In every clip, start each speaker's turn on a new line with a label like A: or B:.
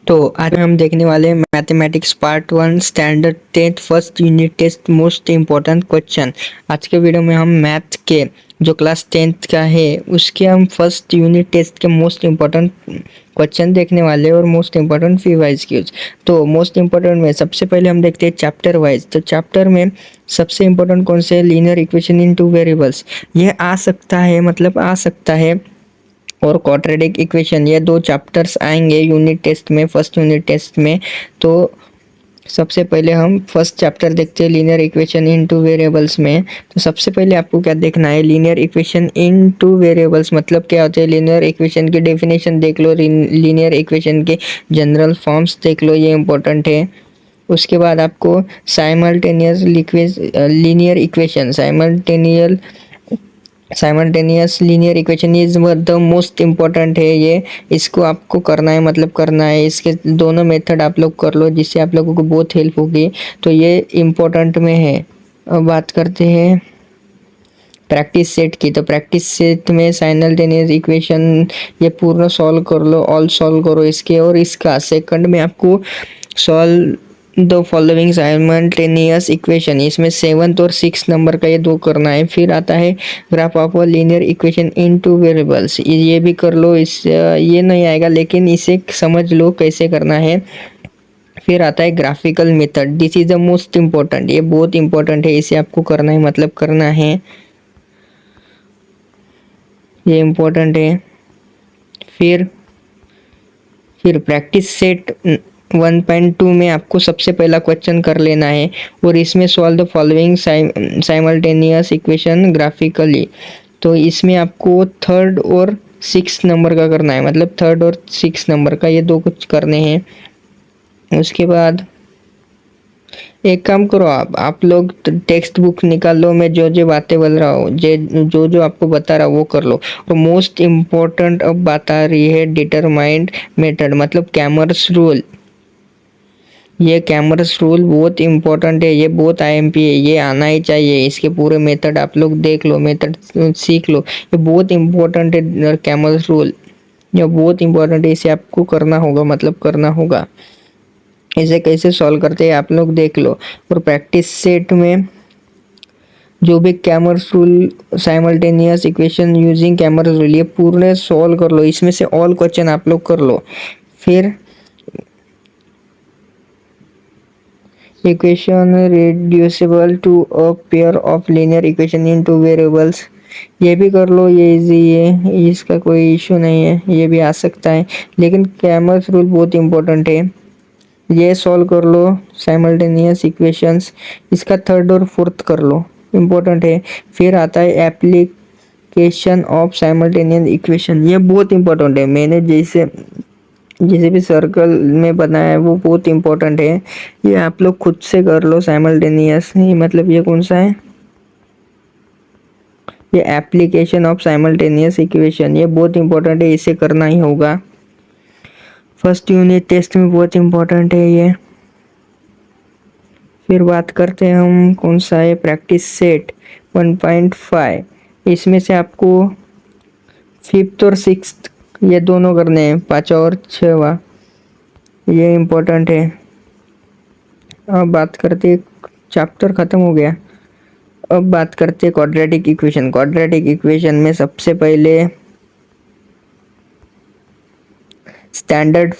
A: तो आज हम देखने वाले हैं mathematics part 1 standard 10th first unit test most important question. आज के वीडियो में हम मैथ के जो क्लास 10th का है उसके हम फर्स्ट यूनिट टेस्ट के मोस्ट इम्पोर्टेंट क्वेश्चन देखने वाले हैं और मोस्ट इम्पोर्टेंट फी वाइज क्यूज। तो मोस्ट इम्पोर्टेंट में सबसे पहले हम देखते हैं चैप्टर वाइज। तो चैप्टर में सबसे इम्पोर्टेंट कौन से, linear equation in two variables. यह आ सकता है, मतलब आ सकता है, और क्वाड्रेटिक इक्वेशन, ये दो चैप्टर्स आएंगे यूनिट टेस्ट में, फर्स्ट यूनिट टेस्ट में। तो सबसे पहले हम फर्स्ट चैप्टर देखते हैं linear equation in two variables में। तो सबसे पहले आपको क्या देखना है, linear equation in two variables मतलब क्या होते हैं। लीनियर इक्वेशन की डेफिनेशन देख लो, लीनियर इक्वेशन के जनरल फॉर्म्स देख लो, ये इंपॉर्टेंट है। उसके बाद आपको simultaneous linear equation, simultaneous linear equation is the most important है। ये इसको आपको करना है, मतलब करना है। इसके दोनों मेथड आप लोग कर लो जिससे आप लोगों को बहुत हेल्प होगी। तो ये इम्पोर्टेंट में है। अब बात करते हैं प्रैक्टिस सेट की। तो प्रैक्टिस सेट में साइमल्टेनियस इक्वेशन ये पूर्ण सॉल्व कर लो, ऑल सॉल्व करो इसके। और इसका सेकंड में आपको solve the following simultaneous equation, इसमें 7th और 6th नंबर का ये दो करना है। फिर आता है graph of linear equation in two variables, ये भी कर लो। इस ये नहीं आएगा लेकिन इसे समझ लो कैसे करना है। फिर आता है graphical method, this is the most important, ये बहुत इंपॉर्टेंट है, इसे आपको करना है, मतलब करना है, ये इम्पोर्टेंट है। फिर प्रैक्टिस सेट 1.2 में आपको सबसे पहला क्वेश्चन कर लेना है और इसमें solve the following simultaneous equation graphically. तो इसमें आपको 3rd और 6th नंबर का करना है, मतलब 3rd और 6th नंबर का, ये दो कुछ करने हैं। उसके बाद एक काम करो, आप लोग टेक्स्ट बुक निकाल लो, मैं जो जो बातें बोल रहा हूँ, जो जो आपको बता रहा हूँ वो कर लो। और मोस्ट इम्पोर्टेंट अब बता रही है डिटरमाइंड मेथड, मतलब कैमर्स रूल। ये कैमर्स रूल बहुत इंपॉर्टेंट है, ये बहुत आईएमपी है, ये आना ही चाहिए। इसके पूरे मेथड आप लोग देख लो, मेथड सीख लो, ये बहुत इंपॉर्टेंट है कैमर्स रूल, ये बहुत इंपॉर्टेंट है, इसे आपको करना होगा, मतलब करना होगा। इसे कैसे सॉल्व करते हैं आप लोग देख लो। और प्रैक्टिस सेट में जो भी Cramer's rule, simultaneous equation using Cramer's rule, ये पूरे सॉल्व कर लो, इसमें से ऑल क्वेश्चन आप लोग कर लो। फिर equation reducible to a pair of linear equation into variables, ये भी कर लो, ये इजी है, इसका कोई इशू नहीं है, ये भी आ सकता है। लेकिन कैमर्स रूल बहुत इंपॉर्टेंट है, ये सॉल्व कर लो साइमल्टेनियस इक्वेशंस, इसका 3rd और 4th कर लो, इम्पोर्टेंट है। फिर आता है एप्लीकेशन ऑफ साइमल्टेनियस इक्वेशन, ये बहुत इंपॉर्टेंट है। मैंने जैसे भी सर्कल में बनाया है वो बहुत इंपॉर्टेंट है, ये आप लोग खुद से कर लो साइमल्टेनियस। मतलब ये कौन सा है, ये एप्लीकेशन ऑफ साइमल्टेनियस इक्वेशन, ये बहुत इंपॉर्टेंट है, इसे करना ही होगा। फर्स्ट यूनिट टेस्ट में बहुत इंपॉर्टेंट है ये। फिर बात करते हैं हम कौन सा है, प्रैक्टिस सेट 1.5, इसमें से आपको 5th और 6th ये दोनों करने हैं, 5वां और 6वां, ये इम्पोर्टेंट है। अब बात करते, चैप्टर ख़त्म हो गया। अब बात करते क्वाड्रेटिक इक्वेशन। क्वाड्रेटिक इक्वेशन में सबसे पहले standard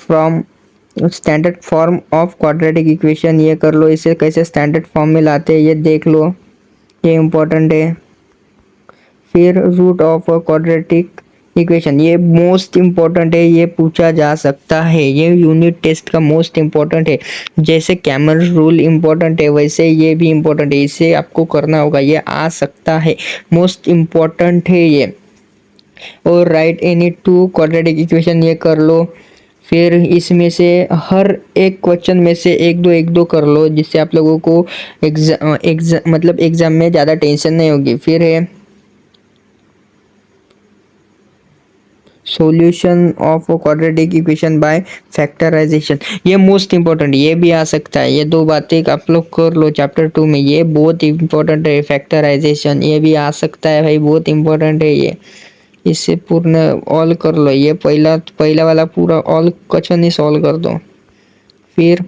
A: form of quadratic equation, ये कर लो, इसे कैसे स्टैंडर्ड फॉर्म में लाते हैं ये देख लो, ये इम्पोर्टेंट है। फिर root of a quadratic equation, ये मोस्ट इम्पोर्टेंट है, ये पूछा जा सकता है, ये यूनिट टेस्ट का मोस्ट इम्पोर्टेंट है। जैसे कैमर रूल इम्पोर्टेंट है वैसे ये भी इम्पोर्टेंट है, इसे आपको करना होगा, ये आ सकता है, मोस्ट इम्पोर्टेंट है ये। और right any two quadratic equation, ये कर लो। फिर इसमें से हर एक क्वेश्चन में से एक दो कर लो, जिससे आप लोगों को एग्जाम में ज़्यादा टेंशन नहीं होगी। फिर है solution of quadratic equation by factorisation, ये मोस्ट इंपॉर्टेंट, ये भी आ सकता है, ये दो बातें आप लोग कर लो चैप्टर 2 में, ये बहुत इंपॉर्टेंट है। फैक्टराइजेशन ये भी आ सकता है भाई, बहुत इंपॉर्टेंट है ये, इससे पूर्ण ऑल कर लो, ये पहला वाला पूरा ऑल क्वेश्चन ही सॉल्व कर दो। फिर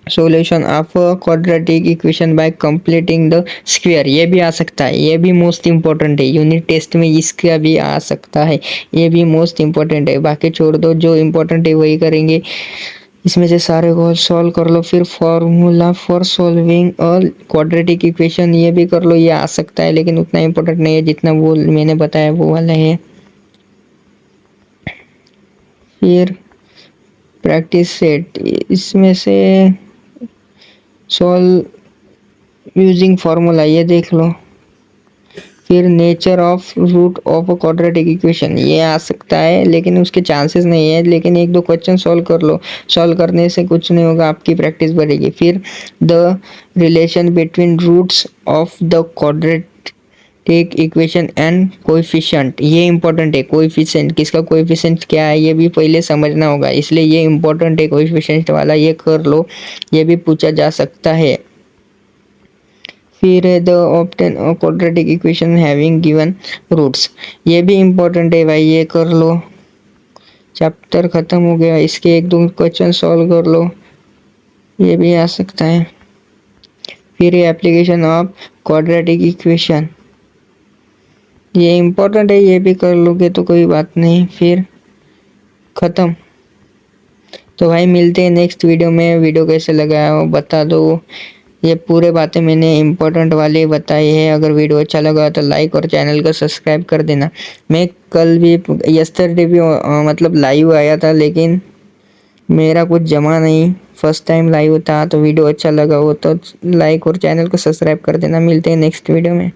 A: solution of quadratic equation bye completing the square, ये भी आ सकता है, ये भी मोस्ट इम्पोर्टेंट है यूनिट टेस्ट में, इसका भी आ सकता है, ये भी मोस्ट इम्पोर्टेंट है। बाकी छोड़ दो, जो इम्पोर्टेंट है वही करेंगे। इसमें से सारे को सॉल्व कर लो। फिर formula for solving a quadratic equation, ये भी कर लो, ये आ सकता है लेकिन उतना इम्पोर्टेंट नहीं है जितना वो मैंने बताया वो वाला है। फिर प्रैक्टिस सेट, इसमें से सॉल्व यूजिंग फार्मूला, ये देख लो। फिर nature of root of a quadratic equation, ये आ सकता है लेकिन उसके चांसेस नहीं है, लेकिन एक दो क्वेश्चन सॉल्व कर लो, सॉल्व करने से कुछ नहीं होगा, आपकी प्रैक्टिस बढ़ेगी। फिर the relation between roots of the quadratic equation and coefficient, ये इंपॉर्टेंट है। कोएफिशिएंट, किसका कोएफिशिएंट क्या है ये भी पहले समझना होगा, इसलिए ये इंपॉर्टेंट है कोएफिशिएंट वाला, ये कर लो, ये भी पूछा जा सकता है। फिर the obtain quadratic equation having given roots, ये भी इम्पोर्टेंट है भाई, ये कर लो। चैप्टर ख़त्म हो गया, इसके एक दो क्वेश्चन सॉल्व कर लो, ये भी आ सकता है। फिर एप्लीकेशन ऑफ क्वाड्रेटिक इक्वेशन, ये इम्पोर्टेंट है, ये भी कर लोगे तो कोई बात नहीं। फिर ख़त्म। तो भाई मिलते हैं नेक्स्ट वीडियो में, वीडियो कैसे लगा हो बता दो। ये पूरे बातें मैंने इम्पोर्टेंट वाली बताई है। अगर वीडियो अच्छा लगा तो लाइक और चैनल को सब्सक्राइब कर देना। मैं कल भी यस्टरडे भी मतलब लाइव आया था, लेकिन मेरा कुछ जमा नहीं, फर्स्ट टाइम लाइव था। तो वीडियो अच्छा लगा हो तो लाइक और चैनल को सब्सक्राइब कर देना। मिलते हैं नेक्स्ट वीडियो में।